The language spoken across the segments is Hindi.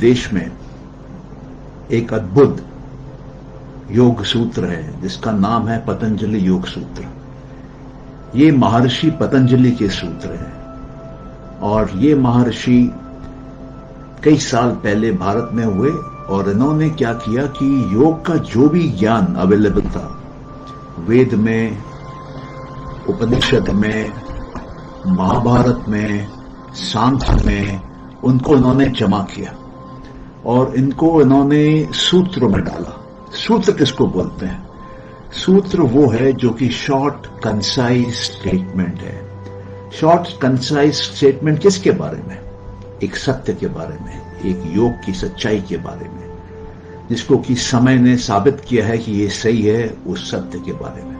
देश में एक अद्भुत योग सूत्र है जिसका नाम है पतंजलि योग सूत्र। ये महर्षि पतंजलि के सूत्र हैं और ये महर्षि कई साल पहले भारत में हुए और इन्होंने क्या किया कि योग का जो भी ज्ञान अवेलेबल था वेद में, उपनिषद में, महाभारत में, सांख्य में, उनको इन्होंने जमा किया और इनको इन्होंने सूत्र में डाला। सूत्र किसको बोलते हैं? सूत्र वो है जो कि शॉर्ट कंसाइज स्टेटमेंट है। शॉर्ट कंसाइज स्टेटमेंट किसके बारे में? एक सत्य के बारे में, एक योग की सच्चाई के बारे में, जिसको कि समय ने साबित किया है कि ये सही है, उस सत्य के बारे में।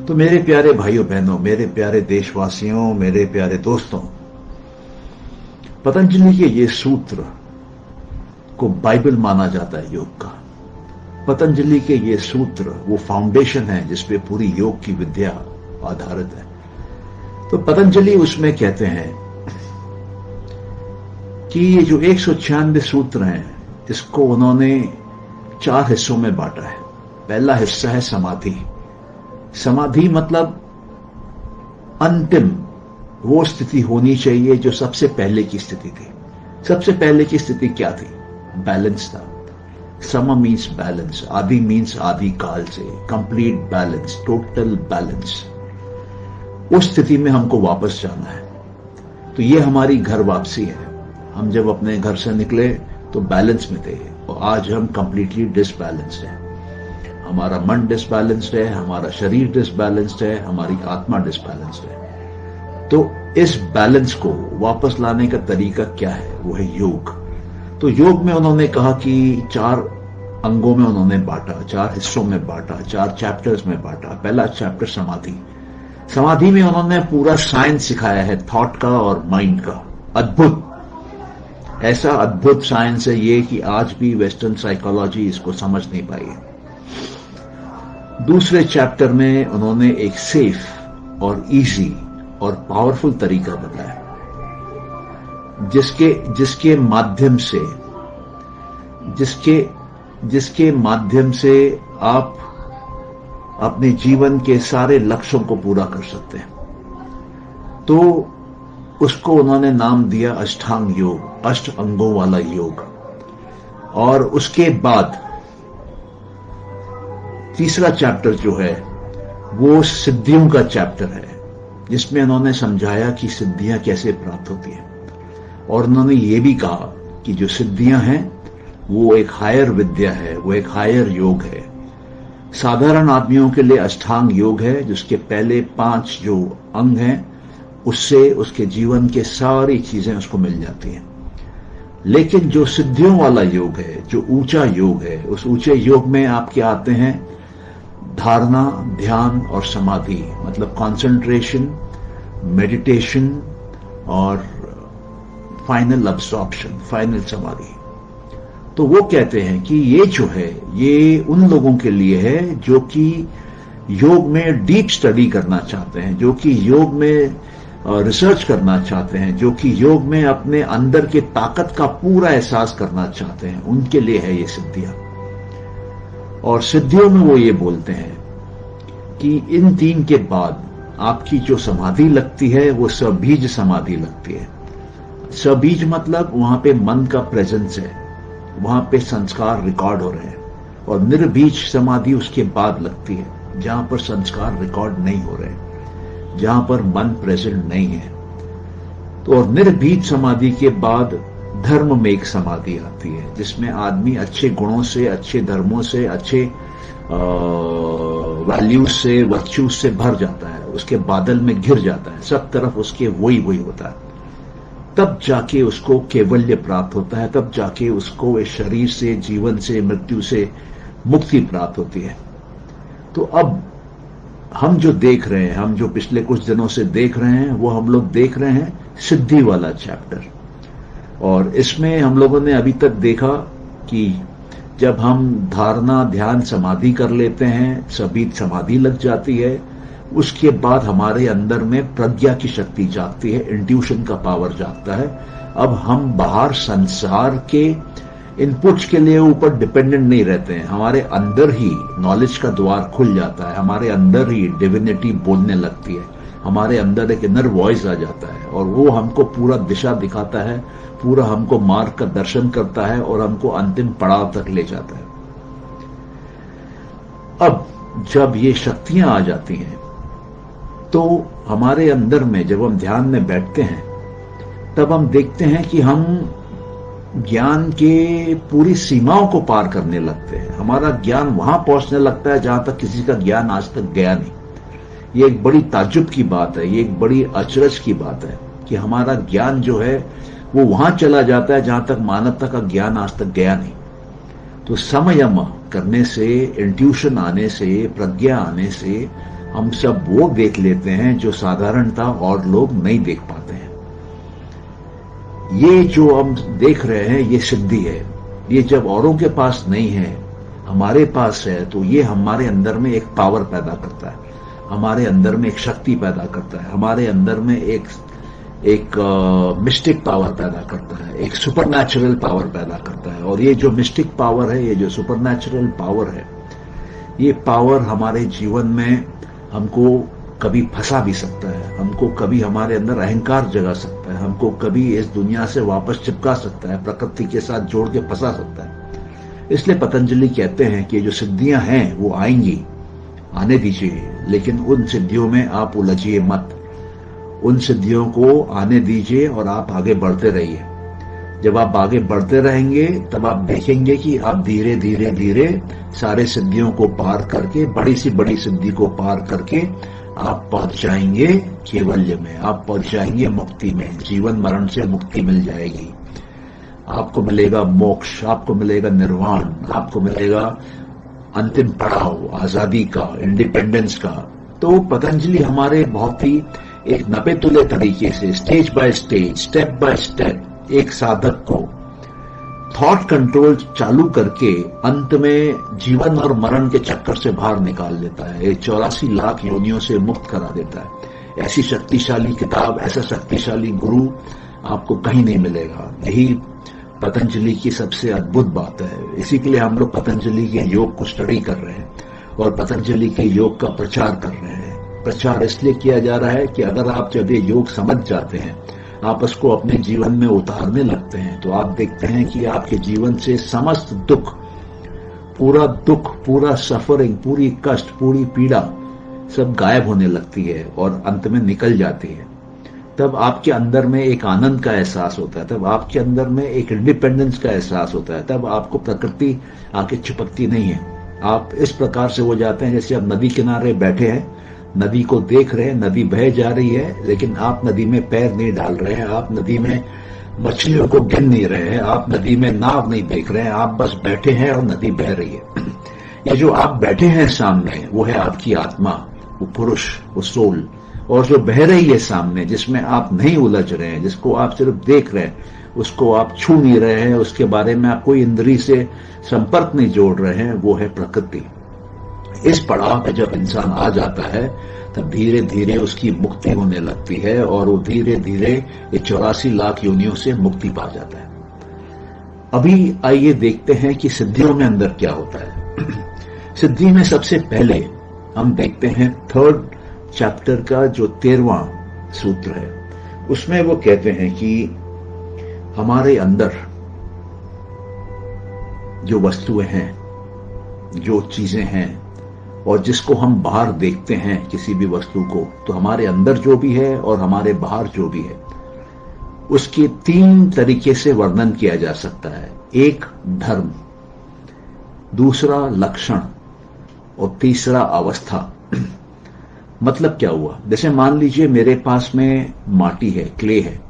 तो मेरे प्यारे भाइयों बहनों, मेरे प्यारे देशवासियों, मेरे प्यारे दोस्तों, पतंजलि के ये सूत्र को बाइबल माना जाता है योग का। पतंजलि के ये सूत्र वो फाउंडेशन है जिसपे पूरी योग की विद्या आधारित है। तो पतंजलि उसमें कहते हैं कि ये जो 196 सूत्र हैं इसको उन्होंने 4 हिस्सों में बांटा है। पहला हिस्सा है समाधि। समाधि मतलब अंतिम वो स्थिति होनी चाहिए जो सबसे पहले की स्थिति थी। सबसे पहले की स्थिति क्या थी? बैलेंस था। सम मीन्स बैलेंस, आदि मीन्स आदि काल से, कंप्लीट बैलेंस, टोटल बैलेंस। उस स्थिति में हमको वापस जाना है। तो ये हमारी घर वापसी है। हम जब अपने घर से निकले तो बैलेंस में थे और आज हम कंप्लीटली डिसबैलेंस्ड हैं। हमारा मन डिसबैलेंस्ड है, हमारा शरीर डिसबैलेंस्ड है, हमारी आत्मा डिसबैलेंस्ड है। तो इस बैलेंस को वापस लाने का तरीका क्या है? वो है योग। तो योग में उन्होंने कहा कि 4 अंगों में उन्होंने बांटा, 4 हिस्सों में बांटा, 4 चैप्टर्स में बांटा। पहला चैप्टर समाधि। समाधि में उन्होंने पूरा साइंस सिखाया है, थॉट का और माइंड का। अद्भुत, ऐसा अद्भुत साइंस है ये कि आज भी वेस्टर्न साइकोलॉजी इसको समझ नहीं पाई है। दूसरे चैप्टर में उन्होंने एक सेफ और इजी और पावरफुल तरीका बताया जिसके माध्यम से आप अपने जीवन के सारे लक्ष्यों को पूरा कर सकते हैं। तो उसको उन्होंने नाम दिया अष्टांग योग, 8 अंगों वाला योग। और उसके बाद तीसरा चैप्टर जो है वो सिद्धियों का चैप्टर है, जिसमें उन्होंने समझाया कि सिद्धियां कैसे प्राप्त होती हैं। और उन्होंने ये भी कहा कि जो सिद्धियां हैं वो एक हायर विद्या है, वो एक हायर योग है। साधारण आदमियों के लिए अष्टांग योग है, जिसके पहले 5 जो अंग हैं उससे उसके जीवन के सारी चीजें उसको मिल जाती हैं। लेकिन जो सिद्धियों वाला योग है, जो ऊंचा योग है, उस ऊंचे योग में आपके आते हैं धारणा, ध्यान और समाधि, मतलब कंसंट्रेशन, मेडिटेशन और फाइनल अब्सॉर्प्शन, फाइनल समाधि। तो वो कहते हैं कि ये जो है ये उन लोगों के लिए है जो कि योग में डीप स्टडी करना चाहते हैं, जो कि योग में रिसर्च करना चाहते हैं, जो कि योग में अपने अंदर के ताकत का पूरा एहसास करना चाहते हैं। उनके लिए है ये सिद्धियां। और सिद्धियों में वो ये बोलते हैं कि इन 3 के बाद आपकी जो समाधि लगती है वो सबीज समाधि लगती है। सबीज मतलब वहां पे मन का प्रेजेंस है, वहां पे संस्कार रिकॉर्ड हो रहे हैं। और निर्बीज समाधि उसके बाद लगती है, जहां पर संस्कार रिकॉर्ड नहीं हो रहे, जहां पर मन प्रेजेंट नहीं है। तो और निर्भीत समाधि के बाद धर्म में एक समाधि आती है, जिसमें आदमी अच्छे गुणों से, अच्छे धर्मों से, अच्छे वैल्यूज से, वर्च्यूज से भर जाता है, उसके बादल में घिर जाता है, सब तरफ उसके वही होता है। तब जाके उसको कैवल्य प्राप्त होता है, तब जाके उसको इस शरीर से, जीवन से, मृत्यु से मुक्ति प्राप्त होती है। तो अब हम जो देख रहे हैं, हम जो पिछले कुछ दिनों से देख रहे हैं, वो हम लोग देख रहे हैं सिद्धि वाला चैप्टर। और इसमें हम लोगों ने अभी तक देखा कि जब हम धारणा, ध्यान, समाधि कर लेते हैं, सभी समाधि लग जाती है, उसके बाद हमारे अंदर में प्रज्ञा की शक्ति जागती है, इंट्यूशन का पावर जागता है। अब हम बाहर संसार के इनपुट्स के लिए ऊपर डिपेंडेंट नहीं रहते हैं, हमारे अंदर ही नॉलेज का द्वार खुल जाता है, हमारे अंदर ही डिविनिटी बोलने लगती है, हमारे अंदर एक इनर वॉइस आ जाता है और वो हमको पूरा दिशा दिखाता है, पूरा हमको मार्ग का दर्शन करता है और हमको अंतिम पड़ाव तक ले जाता है। अब जब ये शक्तियां आ जाती हैं तो हमारे अंदर में जब हम ध्यान में बैठते हैं तब हम देखते हैं कि हम ज्ञान के पूरी सीमाओं को पार करने लगते हैं। हमारा ज्ञान वहां पहुंचने लगता है जहां तक किसी का ज्ञान आज तक गया नहीं। ये एक बड़ी ताज्जुब की बात है, ये एक बड़ी अचरज की बात है कि हमारा ज्ञान जो है वो वहां चला जाता है जहां तक मानवता का ज्ञान आज तक गया नहीं। तो समयम करने से, इंट्यूशन आने से, प्रज्ञा आने से हम सब वो देख लेते हैं जो साधारणतः और लोग नहीं देख पाते हैं। ये जो हम देख रहे हैं ये सिद्धि है। ये जब औरों के पास नहीं है, हमारे पास है, तो ये हमारे अंदर में एक पावर पैदा करता है, हमारे अंदर में एक शक्ति पैदा करता है, हमारे अंदर में एक मिस्टिक पावर पैदा करता है, एक सुपरनैचुरल पावर पैदा करता है। और ये जो मिस्टिक पावर है, ये जो सुपरनैचुरल पावर है, ये पावर हमारे जीवन में हमको कभी फंसा भी सकता है, हमको कभी हमारे अंदर अहंकार जगा सकता है, हमको कभी इस दुनिया से वापस चिपका सकता है, प्रकृति के साथ जोड़ के फंसा सकता है। इसलिए पतंजलि कहते हैं कि जो सिद्धियां हैं वो आएंगी, आने दीजिए, लेकिन उन सिद्धियों में आप उलझिए मत, उन सिद्धियों को आने दीजिए और आप आगे बढ़ते रहिए। जब आप आगे बढ़ते रहेंगे तब आप देखेंगे कि आप धीरे धीरे धीरे सारे सिद्धियों को पार करके, बड़ी सी बड़ी सिद्धि को पार करके आप पहुंच जाएंगे कैवल्य में, आप पहुंच जाएंगे मुक्ति में, जीवन मरण से मुक्ति मिल जाएगी, आपको मिलेगा मोक्ष, आपको मिलेगा निर्वाण, आपको मिलेगा अंतिम पड़ाव, आजादी का, इंडिपेंडेंस का। तो पतंजलि हमारे बहुत ही एक नपे तुले तरीके से, stage by stage, step by step, एक साधक को थॉट कंट्रोल चालू करके अंत में जीवन और मरण के चक्कर से बाहर निकाल देता है, 84 लाख योनियों से मुक्त करा देता है। ऐसी शक्तिशाली किताब, ऐसा शक्तिशाली गुरु आपको कहीं नहीं मिलेगा। यही पतंजलि की सबसे अद्भुत बात है। इसी के लिए हम लोग पतंजलि के योग को स्टडी कर रहे हैं और पतंजलि के योग का प्रचार कर रहे हैं। प्रचार इसलिए किया जा रहा है कि अगर आप जब ये योग समझ जाते हैं, आप उसको अपने जीवन में उतारने लगते हैं, तो आप देखते हैं कि आपके जीवन से समस्त दुख, पूरा सफरिंग, पूरी कष्ट, पूरी पीड़ा सब गायब होने लगती है और अंत में निकल जाती है। तब आपके अंदर में एक आनंद का एहसास होता है, तब आपके अंदर में एक इंडिपेंडेंस का एहसास होता है, तब आपको प्रकृति आके चिपकती नहीं है। आप इस प्रकार से हो जाते हैं जैसे आप नदी किनारे बैठे हैं, नदी को देख रहे हैं, नदी बह जा रही है, लेकिन आप नदी में पैर नहीं डाल रहे हैं, आप नदी में मछलियों को गिन नहीं रहे हैं, आप नदी में नाव नहीं देख रहे हैं, आप बस बैठे हैं और नदी बह रही है। ये जो आप बैठे हैं सामने, वो है आपकी आत्मा, वो पुरुष, वो सोल। और जो बह रही है सामने, जिसमें आप नहीं उलझ रहे हैं, जिसको आप सिर्फ देख रहे हैं, उसको आप छू नहीं रहे हैं, उसके बारे में आप कोई इंद्रिय से संपर्क नहीं जोड़ रहे हैं, वो है प्रकृति। इस पड़ाव पे जब इंसान आ जाता है तब धीरे धीरे उसकी मुक्ति होने लगती है और वो धीरे धीरे 84 लाख योनियों से मुक्ति पा जाता है। अभी आइए देखते हैं कि सिद्धियों में अंदर क्या होता है। सिद्धि में सबसे पहले हम देखते हैं 3rd चैप्टर का जो 13वां सूत्र है, उसमें वो कहते हैं कि हमारे अंदर जो वस्तुएं हैं, जो चीजें हैं, और जिसको हम बाहर देखते हैं किसी भी वस्तु को, तो हमारे अंदर जो भी है और हमारे बाहर जो भी है, उसके 3 तरीके से वर्णन किया जा सकता है। एक धर्म, दूसरा लक्षण और तीसरा अवस्था। मतलब क्या हुआ? जैसे मान लीजिए मेरे पास में माटी है, क्ले है,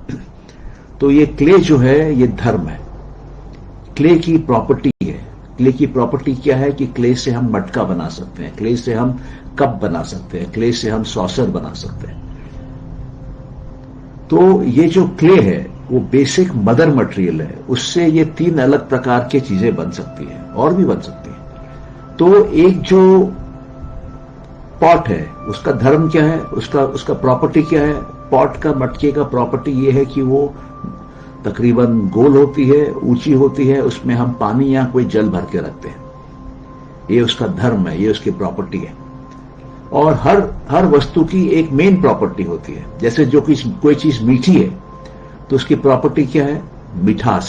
तो ये क्ले जो है ये धर्म है, क्ले की प्रॉपर्टी है। क्ले की प्रॉपर्टी क्या है कि क्ले से हम मटका बना सकते हैं, क्ले से हम कप बना सकते हैं, क्ले से हम सॉसर बना सकते हैं। तो ये जो क्ले है वो बेसिक मदर मटेरियल है, उससे ये 3 अलग प्रकार की चीजें बन सकती हैं और भी बन सकती हैं। तो एक जो पॉट है, उसका धर्म क्या है, उसका प्रॉपर्टी क्या है? पॉट का, मटके का प्रॉपर्टी ये है कि वो तकरीबन गोल होती है, ऊंची होती है, उसमें हम पानी या कोई जल भर के रखते हैं। ये उसका धर्म है, ये उसकी प्रॉपर्टी है। और हर वस्तु की एक मेन प्रॉपर्टी होती है। जैसे जो कोई चीज मीठी है तो उसकी प्रॉपर्टी क्या है? मिठास।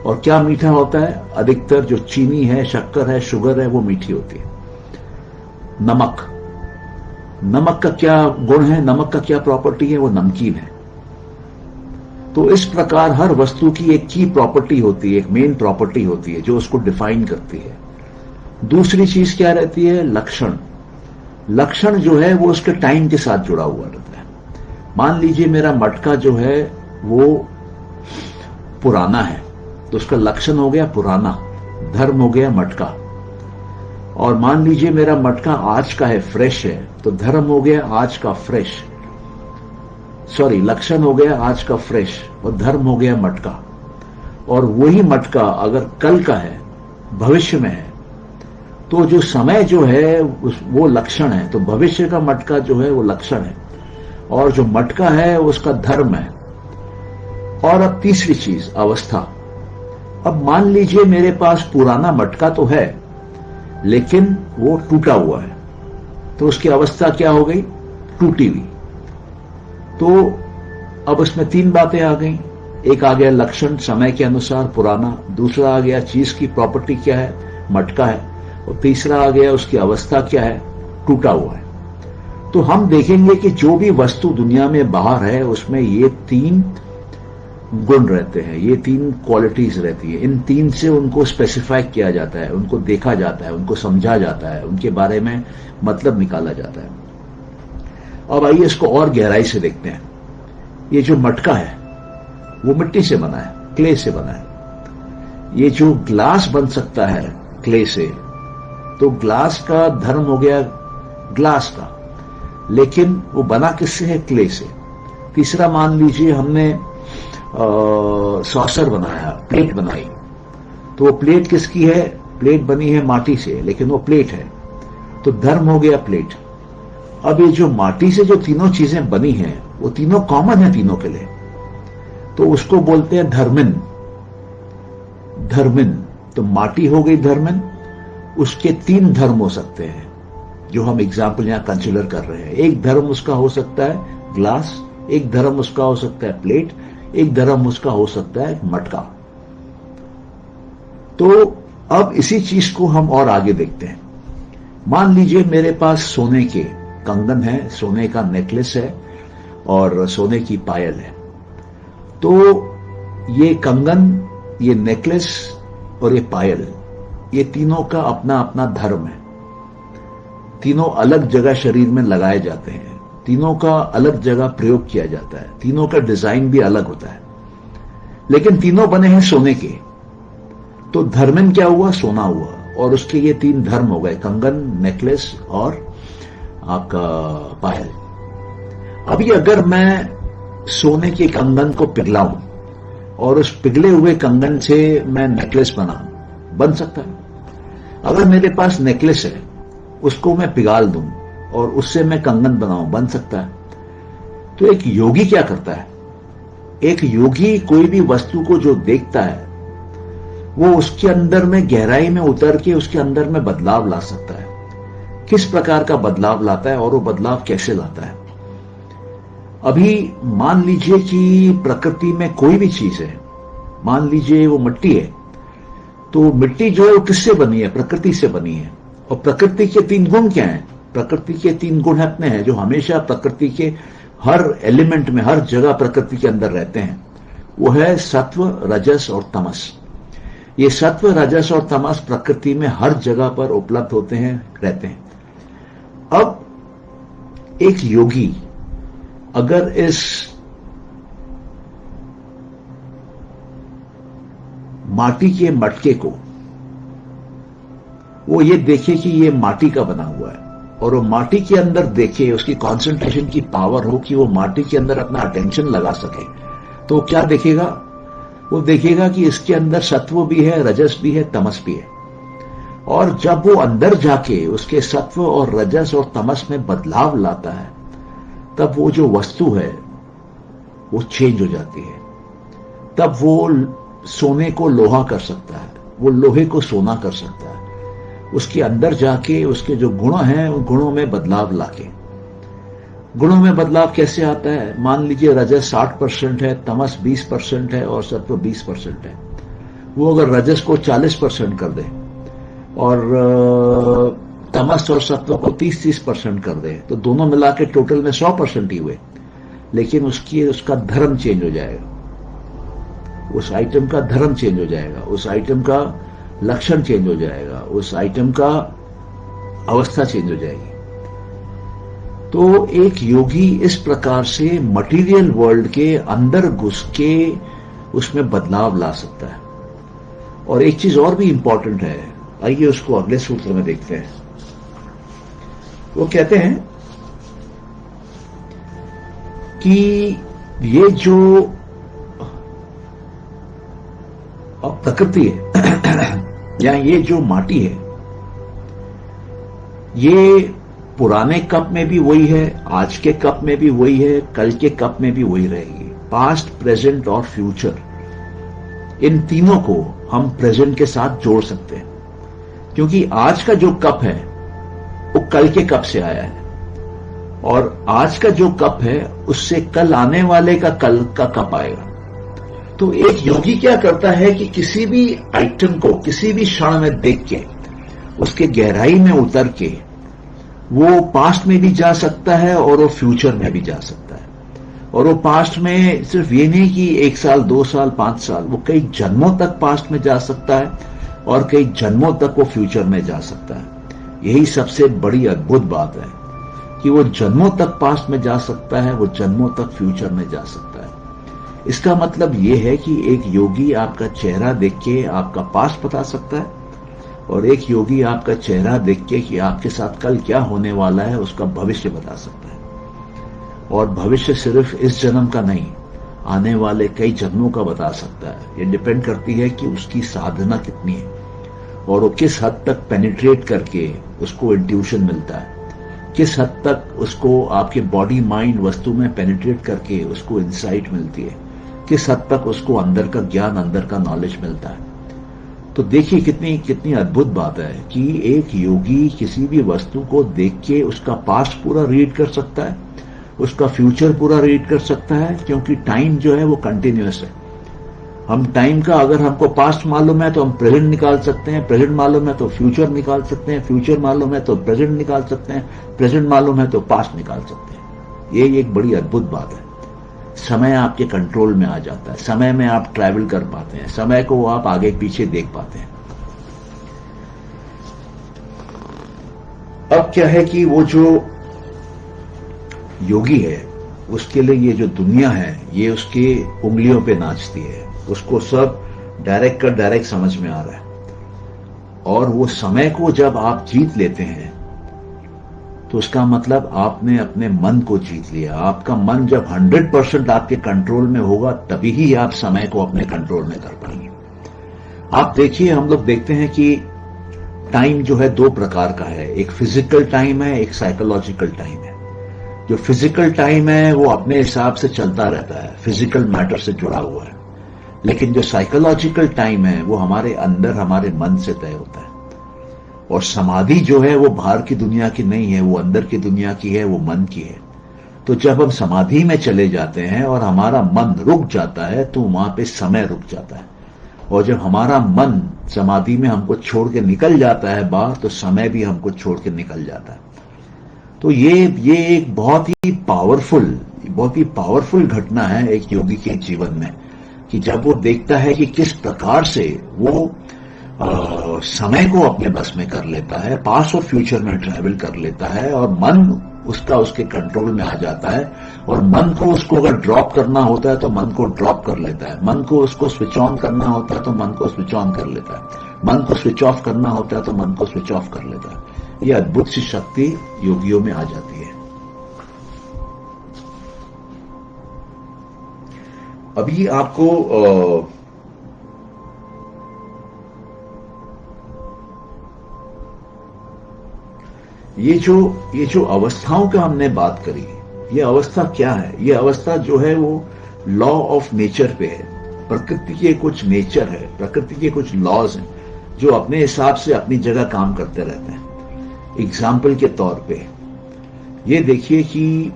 और क्या मीठा होता है? अधिकतर जो चीनी है, शक्कर है, शुगर है, वो मीठी होती है। नमक का क्या गुण है? नमक का क्या प्रॉपर्टी है? वो नमकीन है। तो इस प्रकार हर वस्तु की एक की प्रॉपर्टी होती है, एक मेन प्रॉपर्टी होती है जो उसको डिफाइन करती है। दूसरी चीज क्या रहती है? लक्षण। लक्षण जो है वो उसके टाइम के साथ जुड़ा हुआ रहता है। मान लीजिए मेरा मटका जो है वो पुराना है, तो उसका लक्षण हो गया पुराना, धर्म हो गया मटका। और मान लीजिए मेरा मटका आज का है, फ्रेश है, तो धर्म हो गया आज का फ्रेश, लक्षण हो गया आज का फ्रेश, और धर्म हो गया मटका। और वही मटका अगर कल का है, भविष्य में है, तो जो समय जो है वो लक्षण है। तो भविष्य का मटका जो है वो लक्षण है, और जो मटका है उसका धर्म है। और अब तीसरी चीज, अवस्था। अब मान लीजिए मेरे पास पुराना मटका तो है, लेकिन वो टूटा हुआ है, तो उसकी अवस्था क्या हो गई? टूटी हुई। तो अब उसमें तीन बातें आ गई। एक आ गया लक्षण, समय के अनुसार पुराना। दूसरा आ गया चीज की प्रॉपर्टी क्या है, मटका है। और तीसरा आ गया उसकी अवस्था क्या है, टूटा हुआ है। तो हम देखेंगे कि जो भी वस्तु दुनिया में बाहर है उसमें ये तीन गुण रहते हैं, ये तीन क्वालिटीज रहती है। इन तीन से उनको स्पेसिफाई किया जाता है, उनको देखा जाता है, उनको समझा जाता है, उनके बारे में मतलब निकाला जाता है। अब आइए इसको और गहराई से देखते हैं। ये जो मटका है वो मिट्टी से बना है, क्ले से बना है। ये जो ग्लास बन सकता है क्ले से, तो ग्लास का धर्म हो गया ग्लास का, लेकिन वो बना किससे है? क्ले से। तीसरा मान लीजिए हमने सॉसर बनाया, प्लेट बनाई, तो वो प्लेट किसकी है? प्लेट बनी है माटी से, लेकिन वो प्लेट है, तो धर्म हो गया प्लेट। अब ये जो माटी से जो तीनों चीजें बनी हैं वो तीनों कॉमन है तीनों के लिए, तो उसको बोलते हैं धर्मिन। धर्मिन, तो माटी हो गई धर्मिन। उसके तीन धर्म हो सकते हैं जो हम एग्जाम्पल यहां कंसिडर कर रहे हैं। एक धर्म उसका हो सकता है ग्लास, एक धर्म उसका हो सकता है प्लेट, एक धर्म उसका हो सकता है मटका। तो अब इसी चीज को हम और आगे देखते हैं। मान लीजिए मेरे पास सोने के कंगन है, सोने का नेकलेस है और सोने की पायल है। तो ये कंगन, ये नेकलेस और ये पायल, ये तीनों का अपना अपना धर्म है। तीनों अलग जगह शरीर में लगाए जाते हैं, तीनों का अलग जगह प्रयोग किया जाता है, तीनों का डिजाइन भी अलग होता है, लेकिन तीनों बने हैं सोने के। तो धर्मन क्या हुआ? सोना हुआ। और उसके ये तीन धर्म हो गए, कंगन, नेकलेस और आपका पायल। अभी अगर मैं सोने के कंगन को पिघलाऊं और उस पिघले हुए कंगन से मैं नेकलेस बनाऊं, बन सकता है। अगर मेरे पास नेकलेस है, उसको मैं पिघाल दूं और उससे मैं कंगन बनाऊं, बन सकता है। तो एक योगी क्या करता है? एक योगी कोई भी वस्तु को जो देखता है वो उसके अंदर में गहराई में उतर के उसके अंदर में बदलाव ला सकता है। किस प्रकार का बदलाव लाता है और वो बदलाव कैसे लाता है? अभी मान लीजिए कि प्रकृति में कोई भी चीज है, मान लीजिए वो मिट्टी है, तो मिट्टी जो है वो किससे बनी है? प्रकृति से बनी है। और प्रकृति के तीन गुण क्या हैं? प्रकृति के तीन गुण अपने हैं जो हमेशा प्रकृति के हर एलिमेंट में, हर जगह प्रकृति के अंदर रहते हैं। वो है सत्व, रजस और तमस। ये सत्व, रजस और तमस प्रकृति में हर जगह पर उपलब्ध होते हैं, रहते हैं। अब एक योगी अगर इस माटी के मटके को वो ये देखे कि ये माटी का बना हुआ है, और वो माटी के अंदर देखे, उसकी कंसंट्रेशन की पावर हो कि वो माटी के अंदर अपना अटेंशन लगा सके, तो क्या देखेगा? वो देखेगा कि इसके अंदर सत्व भी है, रजस भी है, तमस भी है। और जब वो अंदर जाके उसके सत्व और रजस और तमस में बदलाव लाता है, तब वो जो वस्तु है वो चेंज हो जाती है। तब वो सोने को लोहा कर सकता है, वो लोहे को सोना कर सकता है, उसके अंदर जाके उसके जो गुण हैं उन गुणों में बदलाव लाके। गुणों में बदलाव कैसे आता है? मान लीजिए रजस 60% है, तमस 20% है और सत्व 20% है। वो अगर रजस को 40% कर दे और तमस और सत्व को 30% कर दे, तो दोनों मिला के टोटल में 100% ही हुए। लेकिन उसका धर्म चेंज हो जाएगा, उस आइटम का धर्म चेंज हो जाएगा, उस आइटम का लक्षण चेंज हो जाएगा, उस आइटम का अवस्था चेंज हो जाएगी। तो एक योगी इस प्रकार से मटेरियल वर्ल्ड के अंदर घुस के उसमें बदलाव ला सकता है। और एक चीज और भी इंपॉर्टेंट है, आइए उसको अगले सूत्र में देखते हैं। वो कहते हैं कि ये जो प्रकृति है या ये जो माटी है, ये पुराने कप में भी वही है, आज के कप में भी वही है, कल के कप में भी वही रहेगी। पास्ट, प्रेजेंट और फ्यूचर, इन तीनों को हम प्रेजेंट के साथ जोड़ सकते हैं, क्योंकि आज का जो कप है वो कल के कप से आया है, और आज का जो कप है उससे कल आने वाले का कल का कप आएगा। तो एक योगी क्या करता है कि किसी भी आइटम को किसी भी क्षण में देख के उसके गहराई में उतर के वो पास्ट में भी जा सकता है और वो फ्यूचर में भी जा सकता है। और वो पास्ट में सिर्फ ये नहीं कि 1 साल, 2 साल, 5 साल, वो कई जन्मों तक पास्ट में जा सकता है और कई जन्मों तक वो फ्यूचर में जा सकता है। यही सबसे बड़ी अद्भुत बात है कि वो जन्मों तक पास्ट में जा सकता है, वो जन्मों तक फ्यूचर में जा सकता है। इसका मतलब ये है कि एक योगी आपका चेहरा देख के आपका पास्ट बता सकता है, और एक योगी आपका चेहरा देख के कि आपके साथ कल क्या होने वाला है उसका भविष्य बता सकता है। और भविष्य सिर्फ इस जन्म का नहीं, आने वाले कई जन्मों का बता सकता है। ये डिपेंड करती है कि उसकी साधना कितनी है और वो किस हद तक पेनिट्रेट करके उसको इंट्यूशन मिलता है, किस हद तक उसको आपके बॉडी माइंड वस्तु में पेनिट्रेट करके उसको इंसाइट मिलती है, किस हद तक उसको अंदर का ज्ञान, अंदर का नॉलेज मिलता है। तो देखिए कितनी अद्भुत बात है कि एक योगी किसी भी वस्तु को देख के उसका पास्ट पूरा रीड कर सकता है, उसका फ्यूचर पूरा रीड कर सकता है, क्योंकि टाइम जो है वो कंटिन्यूअस है। हम टाइम का, अगर हमको पास्ट मालूम है तो हम प्रेजेंट निकाल सकते हैं, प्रेजेंट मालूम है तो फ्यूचर निकाल सकते हैं, फ्यूचर मालूम है तो प्रेजेंट निकाल सकते हैं, प्रेजेंट मालूम है तो पास्ट निकाल सकते हैं। ये एक बड़ी अद्भुत बात है। समय आपके कंट्रोल में आ जाता है, समय में आप ट्रैवल कर पाते हैं, समय को आप आगे पीछे देख पाते हैं। अब क्या है कि वो जो योगी है उसके लिए ये जो दुनिया है ये उसके उंगलियों पे नाचती है, उसको सब डायरेक्ट का डायरेक्ट समझ में आ रहा है। और वो समय को जब आप जीत लेते हैं तो उसका मतलब आपने अपने मन को जीत लिया। आपका मन जब 100% आपके कंट्रोल में होगा तभी ही आप समय को अपने कंट्रोल में कर पाएंगे। आप देखिए, हम लोग देखते हैं कि टाइम जो है 2 प्रकार का है, एक फिजिकल टाइम है, एक साइकोलॉजिकल टाइम है। जो फिजिकल टाइम है वो अपने हिसाब से चलता रहता है, फिजिकल मैटर से जुड़ा हुआ है। लेकिन जो साइकोलॉजिकल टाइम है वो हमारे अंदर, हमारे मन से तय होता है। और समाधि जो है वो बाहर की दुनिया की नहीं है, वो अंदर की दुनिया की है, वो मन की है। तो जब हम समाधि में चले जाते हैं और हमारा मन रुक जाता है तो वहां पे समय रुक जाता है। और जब हमारा मन समाधि में हमको छोड़ के निकल जाता है बाहर, तो समय भी हमको छोड़ के निकल जाता है। तो ये एक बहुत ही पावरफुल घटना है एक योगी के जीवन में, कि जब वो देखता है कि किस प्रकार से वो समय को अपने बस में कर लेता है, पास्ट और फ्यूचर में ट्रैवल कर लेता है, और मन उसका उसके कंट्रोल में आ जाता है। और मन को उसको अगर ड्रॉप करना होता है तो मन को ड्रॉप कर लेता है, मन को उसको स्विच ऑन करना होता है तो मन को स्विच ऑन कर लेता है, मन को स्विच ऑफ करना होता है तो मन को स्विच ऑफ कर लेता है। ये अद्भुत सी शक्ति योगियों में आ जाती है। अभी आपको ये जो अवस्थाओं का हमने बात करी, ये अवस्था क्या है? ये अवस्था जो है वो लॉ ऑफ नेचर पे है। प्रकृति के कुछ नेचर है, प्रकृति के कुछ लॉज हैं जो अपने हिसाब से अपनी जगह काम करते रहते हैं। एग्जाम्पल के तौर पे ये देखिए कि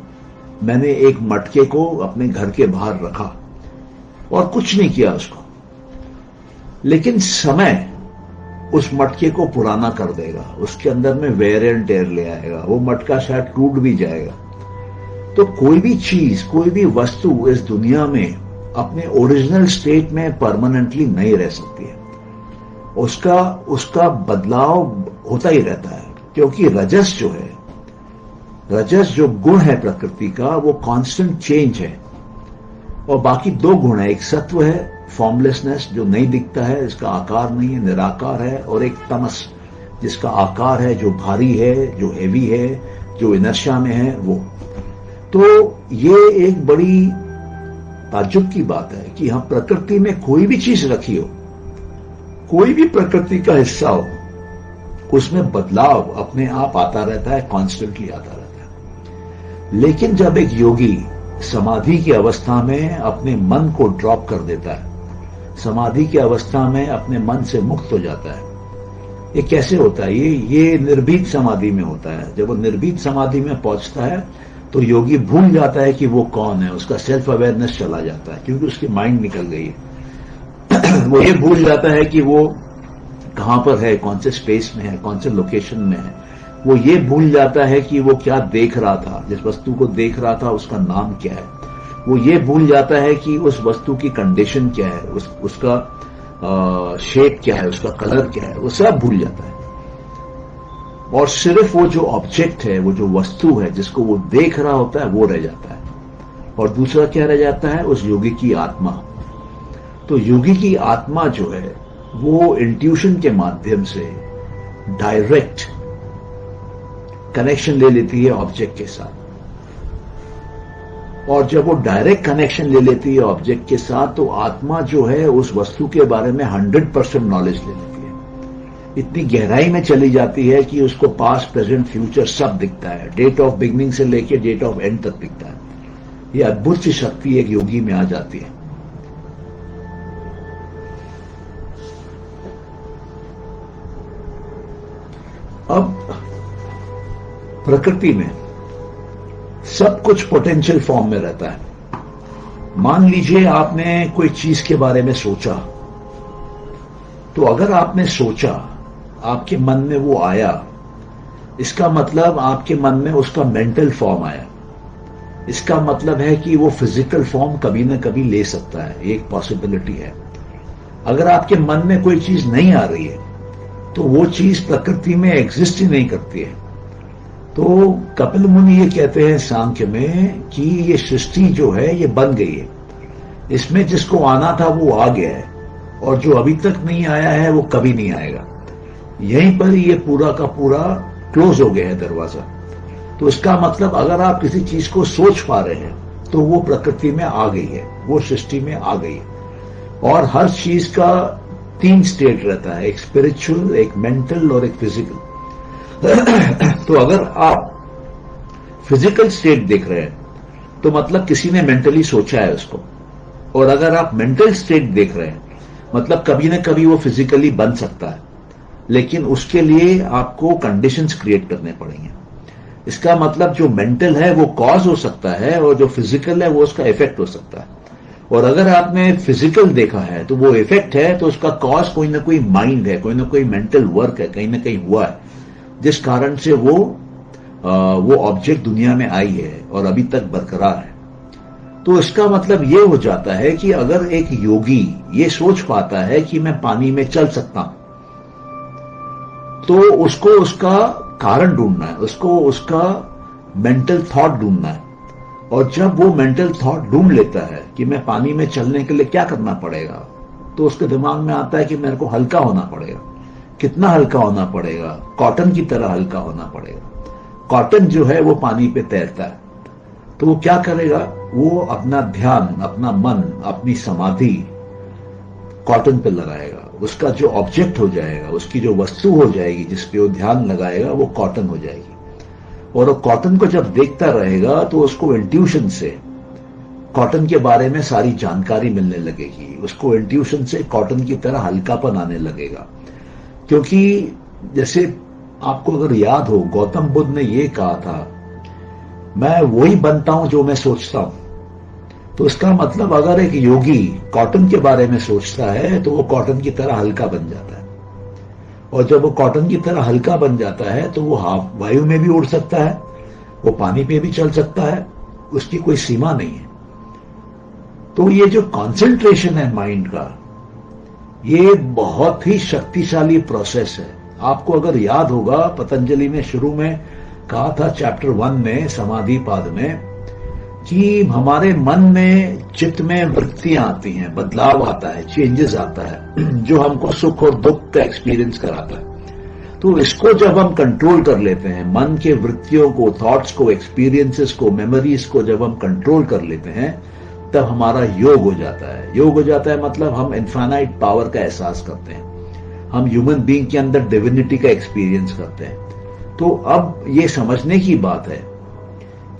मैंने एक मटके को अपने घर के बाहर रखा और कुछ नहीं किया उसको, लेकिन समय उस मटके को पुराना कर देगा, उसके अंदर में वेयर एंड टेयर ले आएगा, वो मटका शायद टूट भी जाएगा। तो कोई भी चीज, कोई भी वस्तु इस दुनिया में अपने ओरिजिनल स्टेट में परमानेंटली नहीं रह सकती है। उसका बदलाव होता ही रहता है, क्योंकि रजस जो है, रजस जो गुण है प्रकृति का, वो कांस्टेंट चेंज है। और बाकी दो गुण है, एक सत्व है फॉर्मलेसनेस जो नहीं दिखता है, इसका आकार नहीं है, निराकार है, और एक तमस जिसका आकार है, जो भारी है, जो हेवी है, जो इनर्शिया में है वो। तो ये एक बड़ी ताज्जुब की बात है कि हम प्रकृति में कोई भी चीज रखी हो, कोई भी प्रकृति का हिस्सा हो, उसमें बदलाव अपने आप आता रहता है, कॉन्स्टेंटली आता रहता है। लेकिन जब एक योगी समाधि की अवस्था में अपने मन को ड्रॉप कर देता है, समाधि की अवस्था में अपने मन से मुक्त हो जाता है, ये कैसे होता है? ये निर्भीक समाधि में होता है। जब वो निर्भीक समाधि में पहुंचता है तो योगी भूल जाता है कि वो कौन है, उसका सेल्फ अवेयरनेस चला जाता है, क्योंकि उसकी माइंड निकल गई है। वो ये भूल जाता है कि वो कहां पर है, कौन से स्पेस में है, कौन से लोकेशन में है। वो ये भूल जाता है कि वो क्या देख रहा था, जिस वस्तु को देख रहा था उसका नाम क्या है। वो ये भूल जाता है कि उस वस्तु की कंडीशन क्या है, उसका शेप क्या है, उसका कलर क्या है, वो सब भूल जाता है। और सिर्फ वो जो ऑब्जेक्ट है, वो जो वस्तु है जिसको वो देख रहा होता है, वो रह जाता है। और दूसरा क्या रह जाता है? उस योगी की आत्मा। तो योगी की आत्मा जो है वो इंट्यूशन के माध्यम से डायरेक्ट कनेक्शन ले लेती है ऑब्जेक्ट के साथ। और जब वो डायरेक्ट कनेक्शन ले लेती है ऑब्जेक्ट के साथ, तो आत्मा जो है उस वस्तु के बारे में 100% नॉलेज ले लेती है। इतनी गहराई में चली जाती है कि उसको पास्ट, प्रेजेंट, फ्यूचर सब दिखता है, डेट ऑफ बिगनिंग से लेके डेट ऑफ एंड तक दिखता है। ये अद्भुत सी शक्ति एक योगी में आ जाती है। अब प्रकृति में सब कुछ पोटेंशियल फॉर्म में रहता है। मान लीजिए आपने कोई चीज के बारे में सोचा, तो अगर आपने सोचा, आपके मन में वो आया, इसका मतलब आपके मन में उसका मेंटल फॉर्म आया। इसका मतलब है कि वो फिजिकल फॉर्म कभी ना कभी ले सकता है, एक पॉसिबिलिटी है। अगर आपके मन में कोई चीज नहीं आ रही है तो वो चीज प्रकृति में एग्जिस्ट ही नहीं करती है। तो कपिल मुनि ये कहते हैं सांख्य में कि ये सृष्टि जो है ये बन गई है, इसमें जिसको आना था वो आ गया है, और जो अभी तक नहीं आया है वो कभी नहीं आएगा। यहीं पर ये पूरा का पूरा क्लोज हो गया है दरवाजा। तो इसका मतलब अगर आप किसी चीज को सोच पा रहे हैं तो वो प्रकृति में आ गई है, वो सृष्टि में आ गई है। और हर चीज का 3 स्टेट रहता है, एक स्पिरिचुअल, एक मेंटल और एक फिजिकल। तो अगर आप फिजिकल स्टेट देख रहे हैं तो मतलब किसी ने मेंटली सोचा है उसको, और अगर आप मेंटल स्टेट देख रहे हैं मतलब कभी ना कभी वो फिजिकली बन सकता है, लेकिन उसके लिए आपको कंडीशंस क्रिएट करने पड़ेंगे। इसका मतलब जो मेंटल है वो कॉज हो सकता है, और जो फिजिकल है वो उसका इफेक्ट हो सकता है। और अगर आपने फिजिकल देखा है तो वो इफेक्ट है, तो उसका कॉज कोई ना कोई माइंड है, कोई ना कोई मेंटल वर्क है, कहीं ना कहीं हुआ है, जिस कारण से वो ऑब्जेक्ट दुनिया में आई है और अभी तक बरकरार है। तो इसका मतलब ये हो जाता है कि अगर एक योगी ये सोच पाता है कि मैं पानी में चल सकता हूं, तो उसको उसका कारण ढूंढना है, उसको उसका मेंटल थॉट ढूंढना है। और जब वो मेंटल थॉट ढूंढ लेता है कि मैं पानी में चलने के लिए क्या करना पड़ेगा, तो उसके दिमाग में आता है कि मेरे को हल्का होना पड़ेगा। कितना हल्का होना पड़ेगा? कॉटन की तरह हल्का होना पड़ेगा। कॉटन जो है वो पानी पे तैरता है, तो वो क्या करेगा? वो अपना ध्यान, अपना मन, अपनी समाधि कॉटन पे लगाएगा। उसका जो ऑब्जेक्ट हो जाएगा, उसकी जो वस्तु हो जाएगी जिस पे वो ध्यान लगाएगा, वो कॉटन हो जाएगी। और वो कॉटन को जब देखता रहेगा तो उसको इंट्यूशन से कॉटन के बारे में सारी जानकारी मिलने लगेगी, उसको इंट्यूशन से कॉटन की तरह हल्कापन आने लगेगा। क्योंकि जैसे आपको अगर याद हो, गौतम बुद्ध ने यह कहा था, मैं वही बनता हूं जो मैं सोचता हूं। तो इसका मतलब अगर एक योगी कॉटन के बारे में सोचता है तो वो कॉटन की तरह हल्का बन जाता है, और जब वो कॉटन की तरह हल्का बन जाता है तो वो वायु में भी उड़ सकता है, वो पानी पे भी चल सकता है, उसकी कोई सीमा नहीं है। तो ये जो कॉन्सेंट्रेशन है माइंड का, ये बहुत ही शक्तिशाली प्रोसेस है। आपको अगर याद होगा, पतंजलि ने शुरू में कहा था चैप्टर 1 में, समाधि पाद में, कि हमारे मन में, चित्त में वृत्तियां आती हैं, बदलाव आता है, चेंजेस आता है, जो हमको सुख और दुख का एक्सपीरियंस कराता है। तो इसको जब हम कंट्रोल कर लेते हैं, मन के वृत्तियों को, थॉट्स को, एक्सपीरियंसेस को, मेमोरीज को जब हम कंट्रोल कर लेते हैं, तब हमारा योग हो जाता है। योग हो जाता है मतलब हम इनफाइनाइट पावर का एहसास करते हैं, हम ह्यूमन बीइंग के अंदर डिविनिटी का एक्सपीरियंस करते हैं। तो अब ये समझने की बात है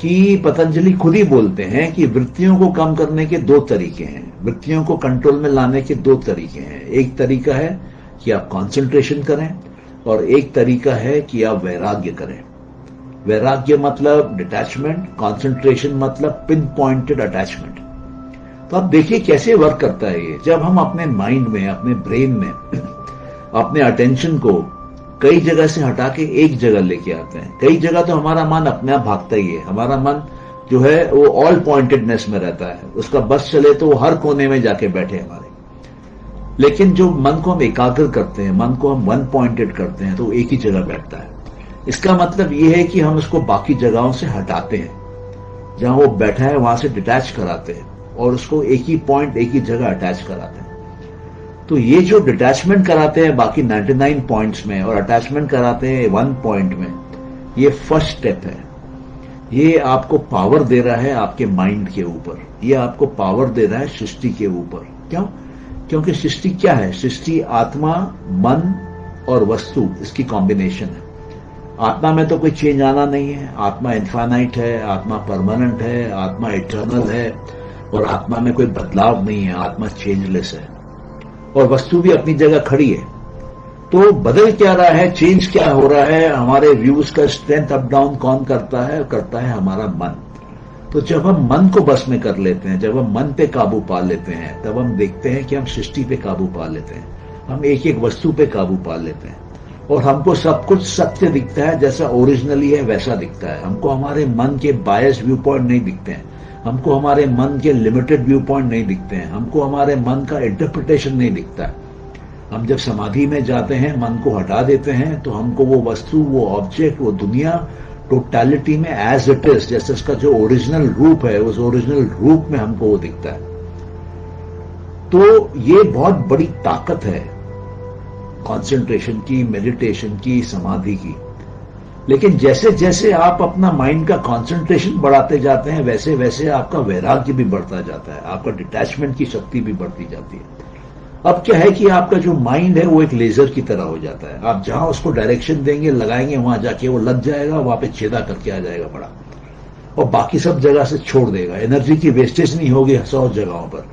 कि पतंजलि खुद ही बोलते हैं कि वृत्तियों को कम करने के 2 तरीके हैं, वृत्तियों को कंट्रोल में लाने के 2 तरीके हैं। एक तरीका है कि आप कंसंट्रेशन करें, और एक तरीका है कि आप वैराग्य करें। वैराग्य मतलब डिटैचमेंट, कंसंट्रेशन मतलब पिन पॉइंटेड अटैचमेंट। तो आप देखिए कैसे वर्क करता है ये। जब हम अपने माइंड में, अपने ब्रेन में अपने अटेंशन को कई जगह से हटा के एक जगह लेके आते हैं, कई जगह तो हमारा मन अपने आप भागता ही है, हमारा मन जो है वो ऑल पॉइंटेडनेस में रहता है, उसका बस चले तो वो हर कोने में जाके बैठे हमारे। लेकिन जो मन को हम एकाग्र करते हैं, मन को हम वन पॉइंटेड करते हैं, तो एक ही जगह बैठता है। इसका मतलब ये है कि हम उसको बाकी जगहों से हटाते हैं, जहां वो बैठा है वहां से डिटैच कराते हैं, और उसको एक ही पॉइंट, एक ही जगह अटैच कराते हैं। तो ये जो डिटैचमेंट कराते हैं बाकी 99 पॉइंट्स में, और अटैचमेंट कराते हैं 1 पॉइंट में, ये फर्स्ट स्टेप है। ये आपको पावर दे रहा है आपके माइंड के ऊपर, ये आपको पावर दे रहा है सृष्टि के ऊपर। क्यों? क्योंकि सृष्टि क्या है? सृष्टि आत्मा, मन और वस्तु, इसकी कॉम्बिनेशन है। आत्मा में तो कोई चेंज आना नहीं है, आत्मा इनफाइनाइट है, आत्मा परमानेंट है, आत्मा इटर्नल है, और आत्मा में कोई बदलाव नहीं है, आत्मा चेंजलेस है। और वस्तु भी अपनी जगह खड़ी है। तो बदल क्या रहा है, चेंज क्या हो रहा है? हमारे व्यूज का स्ट्रेंथ अप डाउन कौन करता है? करता है हमारा मन। तो जब हम मन को बस में कर लेते हैं, जब हम मन पे काबू पा लेते हैं, तब हम देखते हैं कि हम सृष्टि पे काबू पा लेते हैं, हम एक एक वस्तु पे काबू पा लेते हैं, और हमको सब कुछ सत्य दिखता है, जैसा ओरिजिनली है वैसा दिखता है। हमको हमारे मन के बायस व्यू पॉइंट नहीं दिखते हैं, हमको हमारे मन के लिमिटेड व्यू पॉइंट नहीं दिखते हैं, हमको हमारे मन का इंटरप्रिटेशन नहीं दिखता है। हम जब समाधि में जाते हैं, मन को हटा देते हैं, तो हमको वो वस्तु, वो ऑब्जेक्ट, वो दुनिया टोटलिटी में एज इट इज, जैसे उसका जो ओरिजिनल रूप है, उस ओरिजिनल रूप में हमको वो दिखता है। तो ये बहुत बड़ी ताकत है कंसंट्रेशन की, मेडिटेशन की, समाधि की। लेकिन जैसे जैसे आप अपना माइंड का कंसंट्रेशन बढ़ाते जाते हैं, वैसे वैसे आपका वैराग्य भी बढ़ता जाता है, आपका डिटैचमेंट की शक्ति भी बढ़ती जाती है। अब क्या है कि आपका जो माइंड है वो एक लेजर की तरह हो जाता है। आप जहां उसको डायरेक्शन देंगे, लगाएंगे, वहां जाके वो लग जाएगा, वहां पे छेदा करके आ जाएगा बड़ा, और बाकी सब जगह से छोड़ देगा। एनर्जी की वेस्टेज नहीं होगी 100 जगहों पर,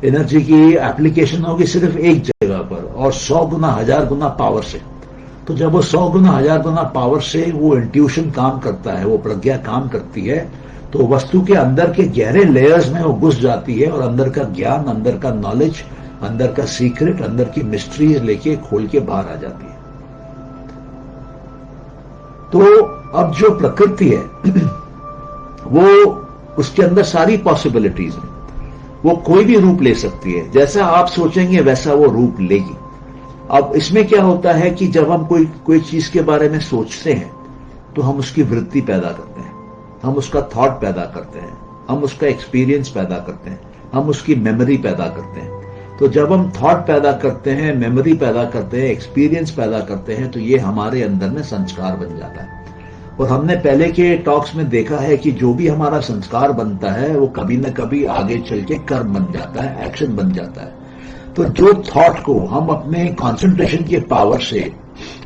एनर्जी की एप्लीकेशन होगी सिर्फ एक जगह पर, और 100 गुना 1000 गुना पावर से। तो जब वो 100 गुना 1000 गुना पावर से वो इंट्यूशन काम करता है, वो प्रज्ञा काम करती है, तो वस्तु के अंदर के गहरे लेयर्स में वो घुस जाती है, और अंदर का ज्ञान, अंदर का नॉलेज, अंदर का सीक्रेट, अंदर की मिस्ट्रीज लेके खोल के बाहर आ जाती है। तो अब जो प्रकृति है वो, उसके अंदर सारी पॉसिबिलिटीज हैं, वो कोई भी रूप ले सकती है, जैसा आप सोचेंगे वैसा वो रूप लेगी। अब इसमें क्या होता है कि जब हम कोई चीज के बारे में सोचते हैं, तो हम उसकी वृत्ति पैदा करते हैं, हम उसका थॉट पैदा करते हैं, हम उसका एक्सपीरियंस पैदा करते हैं, हम उसकी मेमोरी पैदा करते हैं। तो जब हम थॉट पैदा करते हैं, मेमोरी पैदा करते हैं, एक्सपीरियंस पैदा करते हैं, तो ये हमारे अंदर में संस्कार बन जाता है। और हमने पहले के टॉक्स में देखा है कि जो भी हमारा संस्कार बनता है, वो कभी न कभी आगे चल के कर्म बन जाता है, एक्शन बन जाता है। तो जो थॉट को हम अपने कंसंट्रेशन के पावर से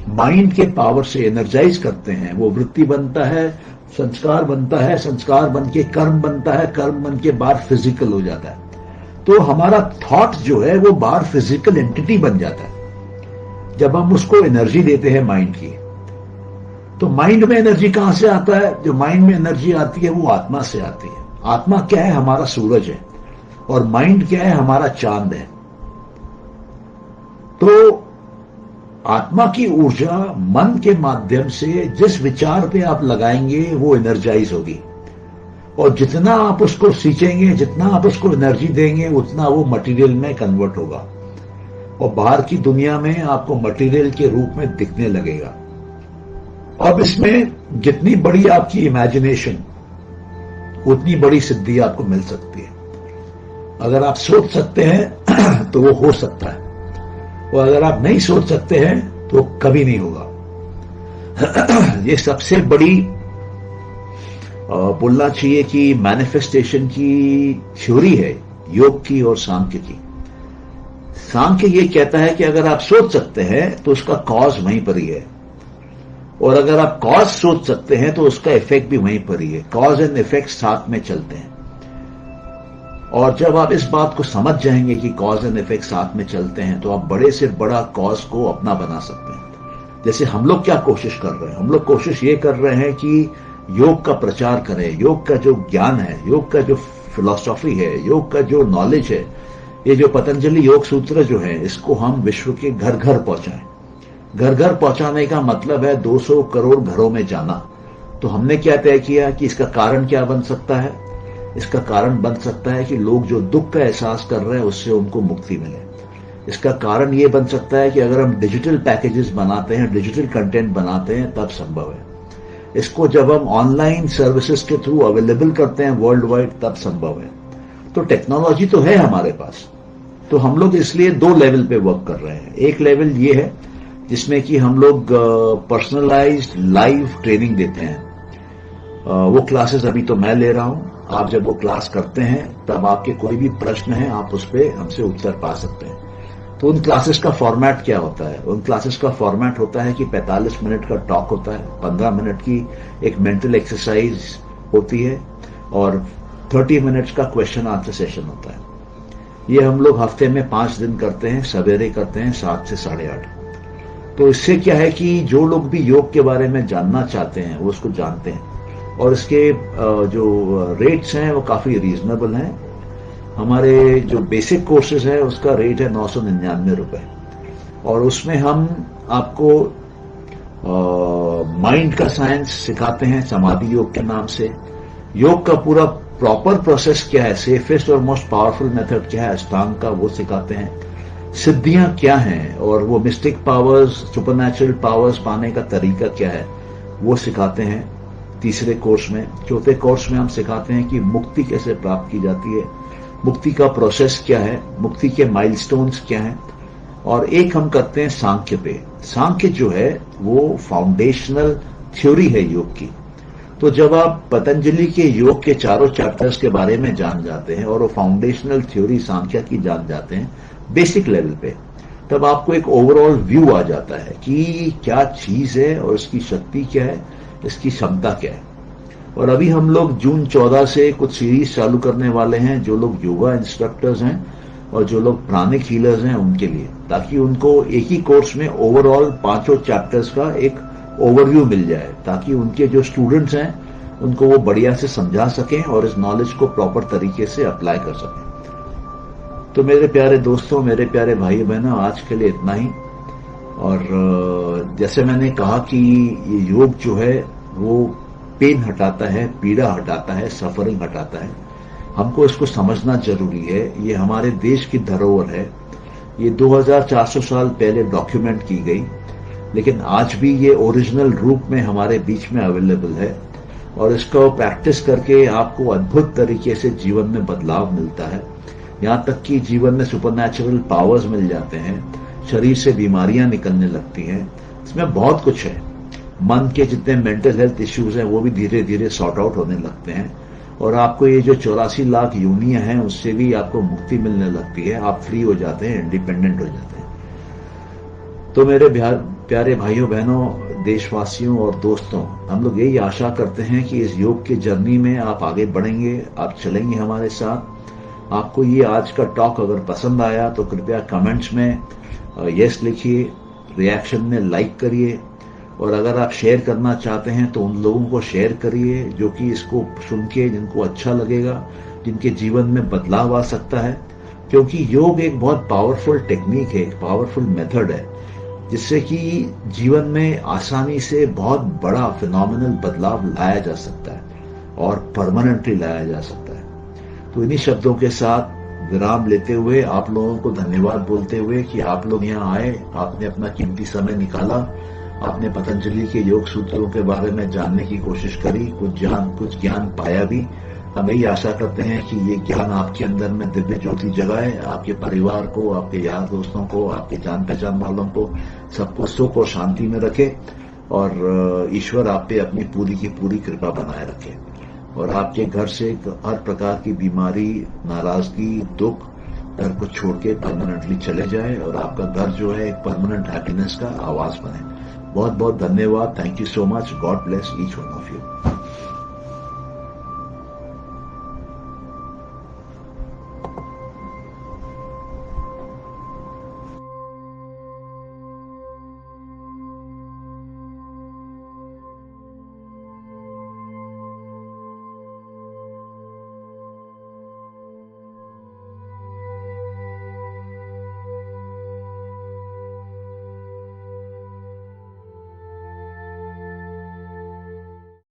माइंड के पावर से एनर्जाइज करते हैं, वो वृत्ति बनता है, संस्कार बनता है, संस्कार बन के कर्म बनता है, कर्म बन के बाहर फिजिकल हो जाता है। तो हमारा थॉट जो है वो बाहर फिजिकल एंटिटी बन जाता है जब हम उसको एनर्जी देते हैं माइंड की। तो माइंड में एनर्जी कहां से आता है? जो माइंड में एनर्जी आती है वो आत्मा से आती है। आत्मा क्या है? हमारा सूरज है, और माइंड क्या है? हमारा चांद है। तो आत्मा की ऊर्जा मन के माध्यम से जिस विचार पे आप लगाएंगे वो एनर्जाइज होगी, और जितना आप उसको सींचेंगे, जितना आप उसको एनर्जी देंगे, उतना वो मटेरियल में कन्वर्ट होगा, और बाहर की दुनिया में आपको मटेरियल के रूप में दिखने लगेगा। अब इसमें जितनी बड़ी आपकी इमेजिनेशन, उतनी बड़ी सिद्धि आपको मिल सकती है। अगर आप सोच सकते हैं तो वो हो सकता है, और अगर आप नहीं सोच सकते हैं तो कभी नहीं होगा। ये सबसे बड़ी बोलना चाहिए कि मैनिफेस्टेशन की थ्योरी है योग की और सांख्य की। सांख्य ये कहता है कि अगर आप सोच सकते हैं तो उसका कॉज वहीं पर ही है, और अगर आप कॉज सोच सकते हैं तो उसका इफेक्ट भी वहीं पर ही है। कॉज एंड इफेक्ट साथ में चलते हैं, और जब आप इस बात को समझ जाएंगे कि कॉज एंड इफेक्ट साथ में चलते हैं, तो आप बड़े से बड़ा कॉज को अपना बना सकते हैं। जैसे हम लोग क्या कोशिश कर रहे हैं? हम लोग कोशिश ये कर रहे हैं कि योग का प्रचार करें, योग का जो ज्ञान है, योग का जो फिलॉसफी है, योग का जो नॉलेज है, ये जो पतंजलि योग सूत्र जो है, इसको हम विश्व के घर घर पहुंचाएं। घर घर पहुंचाने का मतलब है 200 करोड़ घरों में जाना। तो हमने क्या तय किया कि इसका कारण क्या बन सकता है? इसका कारण बन सकता है कि लोग जो दुख का एहसास कर रहे हैं उससे उनको मुक्ति मिले। इसका कारण यह बन सकता है कि अगर हम डिजिटल पैकेजेस बनाते हैं, डिजिटल कंटेंट बनाते हैं, तब संभव है। इसको जब हम ऑनलाइन सर्विसेज के थ्रू अवेलेबल करते हैं वर्ल्ड वाइड, तब संभव है। तो टेक्नोलॉजी तो है हमारे पास। तो हम लोग इसलिए 2 लेवल पे वर्क कर रहे हैं। एक लेवल ये है जिसमें कि हम लोग पर्सनलाइज्ड लाइव ट्रेनिंग देते हैं। वो क्लासेस अभी तो मैं ले रहा हूं। आप जब वो क्लास करते हैं तब आपके कोई भी प्रश्न है, आप उस पर हमसे उत्तर पा सकते हैं। तो उन क्लासेस का फॉर्मेट क्या होता है? उन क्लासेस का फॉर्मेट होता है कि 45 मिनट का टॉक होता है, 15 मिनट की एक मेंटल एक्सरसाइज होती है, और 30 मिनट्स का क्वेश्चन आंसर सेशन होता है। ये हम लोग हफ्ते में 5 दिन करते हैं, सवेरे करते हैं 7 से 8:30। तो इससे क्या है कि जो लोग भी योग के बारे में जानना चाहते हैं वो उसको जानते हैं, और इसके जो रेट्स हैं वो काफी रीजनेबल हैं। हमारे जो बेसिक कोर्सेज है उसका रेट है 999 रुपए, और उसमें हम आपको माइंड का साइंस सिखाते हैं समाधि योग के नाम से। योग का पूरा प्रॉपर प्रोसेस क्या है, सेफेस्ट और मोस्ट पावरफुल मेथड क्या है अष्टांग का, वो सिखाते हैं। सिद्धियां क्या हैं और वो मिस्टिक पावर्स, सुपरनैचुरल पावर्स पाने का तरीका क्या है, वो सिखाते हैं तीसरे कोर्स में। चौथे कोर्स में हम सिखाते हैं कि मुक्ति कैसे प्राप्त की जाती है, मुक्ति का प्रोसेस क्या है, मुक्ति के माइलस्टोन्स क्या हैं, और एक हम करते हैं सांख्य पे। सांख्य जो है वो फाउंडेशनल थ्योरी है योग की। तो जब आप पतंजलि के योग के चारों चैप्टर्स के बारे में जान जाते हैं और वो फाउंडेशनल थ्योरी सांख्य की जान जाते हैं बेसिक लेवल पे, तब आपको एक ओवरऑल व्यू आ जाता है कि क्या चीज है और इसकी शक्ति क्या है, इसकी क्षमता क्या है। और अभी हम लोग जून 14 से कुछ सीरीज चालू करने वाले हैं, जो लोग योगा इंस्ट्रक्टर्स हैं और जो लोग प्राणिक हीलर्स हैं उनके लिए, ताकि उनको एक ही कोर्स में ओवरऑल 5 चैप्टर्स का एक ओवरव्यू मिल जाए, ताकि उनके जो स्टूडेंट्स हैं उनको वो बढ़िया से समझा सकें और इस नॉलेज को प्रॉपर तरीके से अप्लाई कर सकें। तो मेरे प्यारे दोस्तों, मेरे प्यारे भाई बहनों, आज के लिए इतना ही। और जैसे मैंने कहा कि ये योग जो है वो पेन हटाता है, पीड़ा हटाता है, सफरिंग हटाता है। हमको इसको समझना जरूरी है। ये हमारे देश की धरोहर है। ये 2400 साल पहले डॉक्यूमेंट की गई, लेकिन आज भी ये ओरिजिनल रूप में हमारे बीच में अवेलेबल है, और इसको प्रैक्टिस करके आपको अद्भुत तरीके से जीवन में बदलाव मिलता है। यहां तक कि जीवन में सुपरनैचुरल पावर्स मिल जाते हैं, शरीर से बीमारियां निकलने लगती हैं। इसमें बहुत कुछ है। मन के जितने मेंटल हेल्थ इश्यूज हैं वो भी धीरे धीरे सॉर्ट आउट होने लगते हैं, और आपको ये जो 84 लाख योनियां हैं उससे भी आपको मुक्ति मिलने लगती है। आप फ्री हो जाते हैं, इंडिपेंडेंट हो जाते हैं। तो मेरे प्यारे भाइयों बहनों, देशवासियों और दोस्तों, हम लोग यही आशा करते हैं कि इस योग के जर्नी में आप आगे बढ़ेंगे, आप चलेंगे हमारे साथ। आपको ये आज का टॉक अगर पसंद आया तो कृपया कमेंट्स में यस लिखिए, रिएक्शन में लाइक करिए, और अगर आप शेयर करना चाहते हैं तो उन लोगों को शेयर करिए जो कि इसको सुन के जिनको अच्छा लगेगा, जिनके जीवन में बदलाव आ सकता है। क्योंकि योग एक बहुत पावरफुल टेक्निक है, एक पावरफुल मेथड है, जिससे कि जीवन में आसानी से बहुत बड़ा फिनोमिनल बदलाव लाया जा सकता है और परमानेंटली लाया जा सकता है। तो इन्हीं शब्दों के साथ विराम लेते हुए आप लोगों को धन्यवाद बोलते हुए कि आप लोग यहाँ आए, आपने अपना कीमती समय निकाला, आपने पतंजलि के योग सूत्रों के बारे में जानने की कोशिश करी, कुछ ज्ञान पाया भी। हम यही आशा करते हैं कि ये ज्ञान आपके अंदर में दिव्य ज्योति जगाए, आपके परिवार को, आपके यार दोस्तों को, आपके जान पहचान वालों को, सबको सुख और शांति में रखे, और ईश्वर आप पे अपनी पूरी की पूरी कृपा बनाए रखे, और आपके घर से हर प्रकार की बीमारी, नाराजगी, दुख घर को छोड़ के परमानेंटली चले जाए, और आपका घर जो है एक परमानेंट हैप्पीनेस का आवाज बने। बहुत बहुत धन्यवाद। Thank you so much. God bless each one of you.